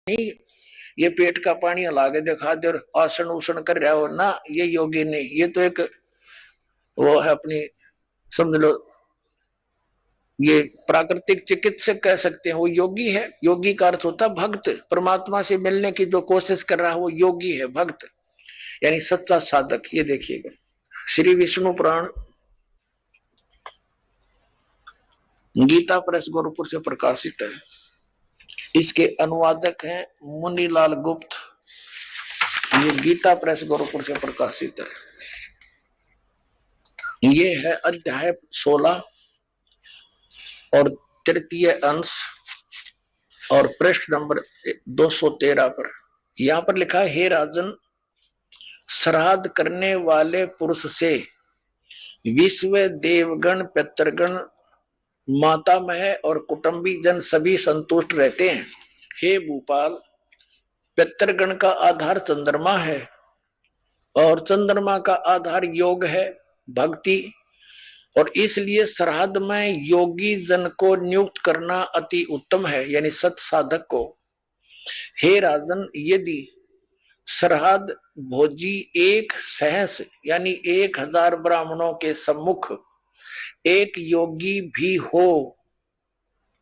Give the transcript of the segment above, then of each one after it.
नहीं ये पेट का पानी हला के दिखा दे और आसन उसन कर रहा हो ना, ये योगी नहीं, ये तो एक वो है अपनी, समझ लो ये प्राकृतिक चिकित्सक कह सकते हैं, वो योगी है। योगी का अर्थ होता है भक्त, परमात्मा से मिलने की जो कोशिश कर रहा है वो योगी है, भक्त यानी सच्चा साधक। ये देखिएगा श्री विष्णु पुराण गीता प्रेस गोरखपुर से प्रकाशित है। इसके अनुवादक हैं मुनीलाल गुप्त। ये गीता प्रेस गोरखपुर से प्रकाशित है। ये है अध्याय 16 और तृतीय अंश और पृष्ठ नंबर 213 पर। यहां पर लिखा है, हे राजन, श्राद्ध करने वाले पुरुष से विश्व देवगण पितृगण मातामह और कुटुंबी जन सभी संतुष्ट रहते हैं। हे भूपाल, पितृगण का आधार चंद्रमा है और चंद्रमा का आधार योग है, भक्ति, और इसलिए श्राद्ध में योगी जन को नियुक्त करना अति उत्तम है, यानी सत साधक को। हे राजन, यदि श्राद्ध भोजी एक सहस यानी 1000 ब्राह्मणों के सम्मुख एक योगी भी हो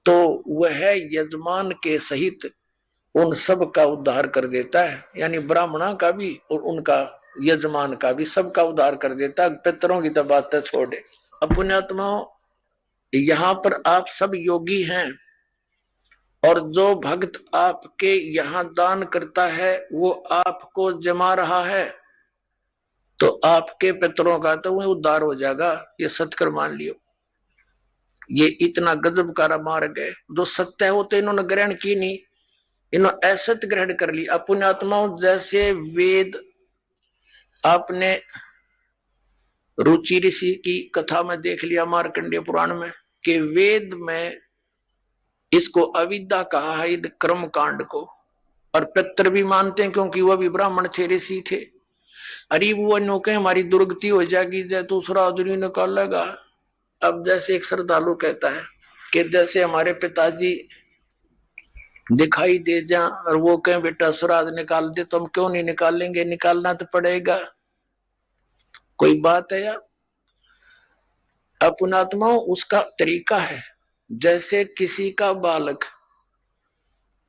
तो वह यजमान के सहित उन सब का उद्धार कर देता है, यानी ब्राह्मणों का भी और उनका यजमान का भी, सबका उद्धार कर देता है। पितरों की तो बात छोड़े। अब पुण्यात्माओं, यहाँ पर आप सब योगी हैं और जो भक्त आपके यहाँ दान करता है वो आपको जमा रहा है, तो आपके पितरों का तो वही उद्धार हो जाएगा। ये सत्कर मान लियो। ये इतना गजब का मार्ग है। जो सत्य है वो तो इन्होंने ग्रहण की नहीं, इन्होंने असत्य ग्रहण कर ली। पुण्यात्माओं, जैसे वेद आपने रुचि ऋषि की कथा में देख लिया मार्कंडेय पुराण में कि वेद में इसको अविद्या कहा है, कर्म कांड को, और पितर भी मानते हैं क्योंकि वह भी ब्राह्मण थे, ऋषि थे। अरे वो नौके हमारी दुर्गति हो जाएगी जय दूसरा आदमी निकालेगा। अब जैसे एक श्रद्धालु कहता है कि जैसे हमारे पिताजी दिखाई दे जा और वो कहें बेटा श्राद्ध निकाल दे, तो हम क्यों नहीं निकालेंगे, निकालना तो पड़ेगा। कोई बात है यार। पुण्यात्माओं, उसका तरीका है, जैसे किसी का बालक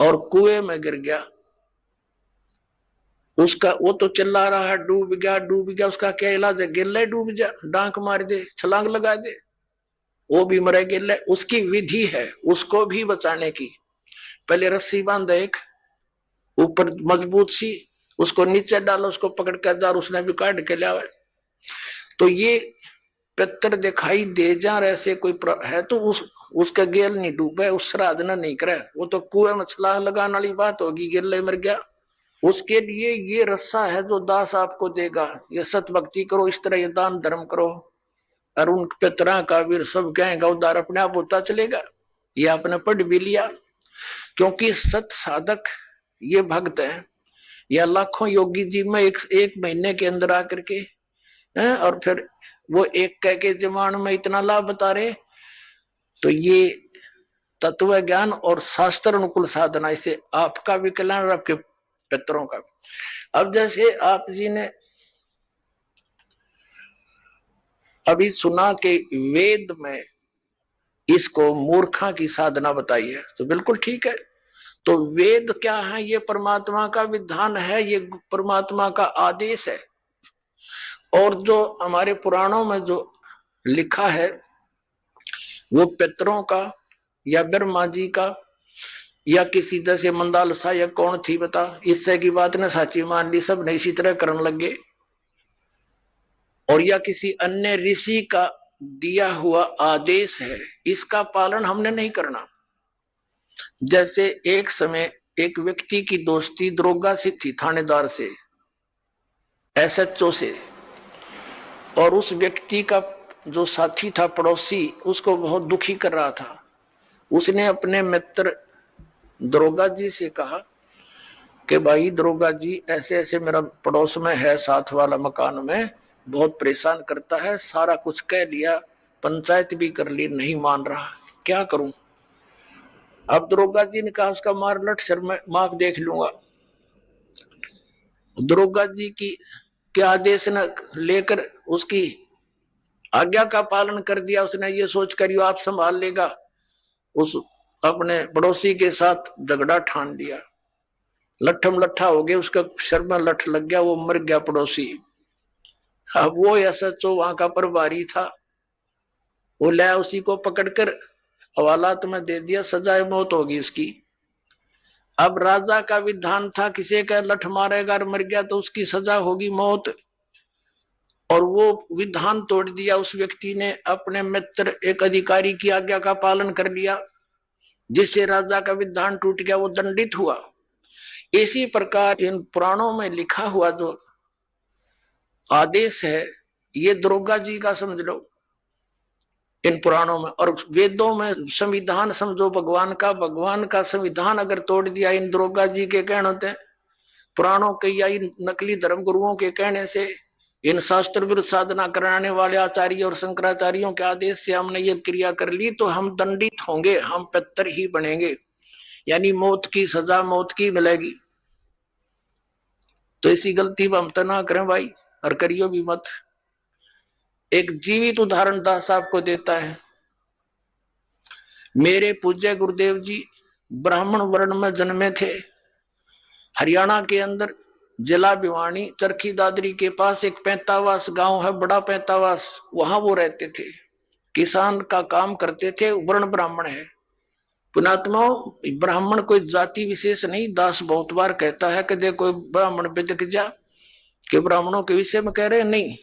और कुएं में गिर गया, उसका वो तो चिल्ला रहा है डूब गया डूब गया, उसका क्या इलाज है? गिर ले, डूब जा, डांक मार दे, छलांग लगा दे, वो भी मरे, गिर ले। उसकी विधि है उसको भी बचाने की। पहले रस्सी बांधे एक ऊपर मजबूत सी, उसको नीचे डालो, उसको पकड़ के जार, उसने भी काट के लिया। तो ये पितर दिखाई दे जा ऐसे कोई है तो उसका गेल नहीं डूबे, उस श्राद्ध न नहीं करे, वो तो कुएं में छलांग लगाने वाली बात होगी, गिर ले मर गया। उसके लिए ये रस्सा है जो दास आपको देगा। ये सत भक्ति करो, इस तरह ये दान धर्म करो, और उन पितरा का वीर सब कहेगा उद्धार अपने आप होता चलेगा। ये आपने पढ़ भी लिया, क्योंकि सत साधक ये भक्त है। या लाखों योगी जी में एक महीने के अंदर आकर के और फिर वो एक कह के जमान में इतना लाभ बता रहे, तो ये तत्व ज्ञान और शास्त्र अनुकूल साधना, इसे आपका भी कल्याण और आपके पितरों का भी। अब जैसे आप जी ने अभी सुना कि वेद में इसको मूर्खा की साधना बताई है, तो बिल्कुल ठीक है। तो वेद क्या है? ये परमात्मा का विधान है, ये परमात्मा का आदेश है। और जो हमारे पुराणों में जो लिखा है वो पितरों का या ब्रह्मा जी का या किसी जैसे मंदालसा या कौन थी बता, इससे की बात ने साची मान ली, सब ने इसी तरह करने लगे। और या किसी अन्य ऋषि का दिया हुआ आदेश है, इसका पालन हमने नहीं करना। जैसे एक समय एक व्यक्ति की दोस्ती दरोगा से थी, थानेदार से, एसएचओ से, और उस व्यक्ति का जो साथी था पड़ोसी उसको बहुत दुखी कर रहा था। उसने अपने मित्र दरोगा जी से कहा कि भाई दरोगा जी, ऐसे ऐसे मेरा पड़ोस में है, साथ वाला मकान में, बहुत परेशान करता है, सारा कुछ कह लिया, पंचायत भी कर ली, नहीं मान रहा, क्या करूं? अब दरोगा जी ने कहा उसका मार लट सर, मैं माफ देख लूंगा। दरोगा जी की के आदेश न लेकर उसकी आज्ञा का पालन कर दिया। उसने ये सोचकर यो आप संभाल लेगा, उस अपने पड़ोसी के साथ झगड़ा ठान लिया। लट्ठम लट्ठा हो गया, उसका सर में लठ लग गया, वो मर गया पड़ोसी। अब वो SHO वहां का प्रभारी था, वो लाया उसी को पकड़कर हवालात में दे दिया, सजाए मौत होगी उसकी। अब राजा का विधान था किसी का लठ मारेगा और मर गया तो उसकी सजा होगी मौत, और वो विधान तोड़ दिया उस व्यक्ति ने। अपने मित्र एक अधिकारी की आज्ञा का पालन कर लिया, जिससे राजा का विधान टूट गया, वो दंडित हुआ। इसी प्रकार इन पुराणों में लिखा हुआ जो आदेश है, ये दरोगा जी का समझ लो इन पुराणों में। और वेदों में संविधान समझो भगवान का संविधान अगर तोड़ दिया इन दरोगा जी के कहने होते, पुराणों के या इन नकली धर्म गुरुओं के कहने से, इन शास्त्र विरुद्ध साधना कराने वाले आचार्य और शंकराचार्यों के आदेश से हमने ये क्रिया कर ली तो हम दंडित होंगे, हम पितर ही बनेंगे, यानी मौत की सजा मौत की मिलेगी। तो ऐसी गलती हम तो ना करें भाई, और करियो भी मत। एक जीवित उदाहरण दास आपको देता है। मेरे पूज्य गुरुदेव जी ब्राह्मण वर्ण में जन्मे थे। हरियाणा के अंदर जिला भिवानी चरखी दादरी के पास एक पैंतावास गांव है, बड़ा पैंतावास, वहां वो रहते थे। किसान का काम करते थे, वर्ण ब्राह्मण है। पुणात्मा, ब्राह्मण कोई जाति विशेष नहीं। दास बहुत बार कहता है कि देखो ब्राह्मण पे दिख जा, कि ब्राह्मणों के विषय में कह रहे हैं, नहीं,